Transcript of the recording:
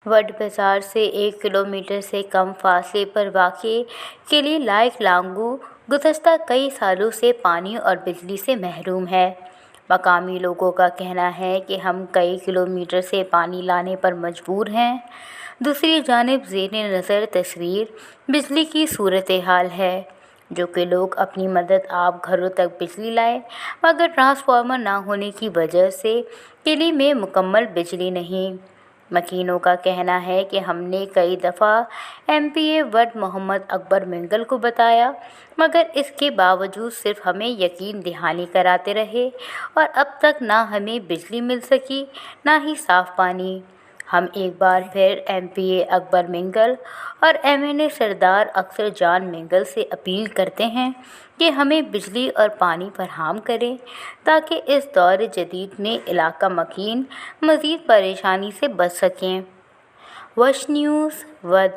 वड बाजार से 1 किलोमीटर से कम फासले पर वाक़ किले लाइक लांगू गुज़श्ता कई सालों से पानी और बिजली से महरूम है। मकामी लोगों का कहना है कि हम कई किलोमीटर से पानी लाने पर मजबूर हैं। दूसरी जानिब ज़ेरे नज़र तस्वीर बिजली की सूरत हाल है, जो कि लोग अपनी मदद आप घरों तक बिजली लाए, मगर ट्रांसफार्मर ना होने की वजह से किले में मुकम्मल बिजली नहीं। मकीनों का कहना है कि हमने कई दफ़ा MPA वड मोहम्मद अकबर मिंगल को बताया, मगर इसके बावजूद सिर्फ हमें यकीन दहानी कराते रहे और अब तक ना हमें बिजली मिल सकी ना ही साफ़ पानी। हम एक बार फिर MPA अकबर मिंगल और MNA सरदार अख्तर जान मिंगल से अपील करते हैं कि हमें बिजली और पानी फराहम करें ताकि इस दौर जदीद में इलाका मकीन मज़ीद परेशानी से बच सकें। वश न्यूज़ वध।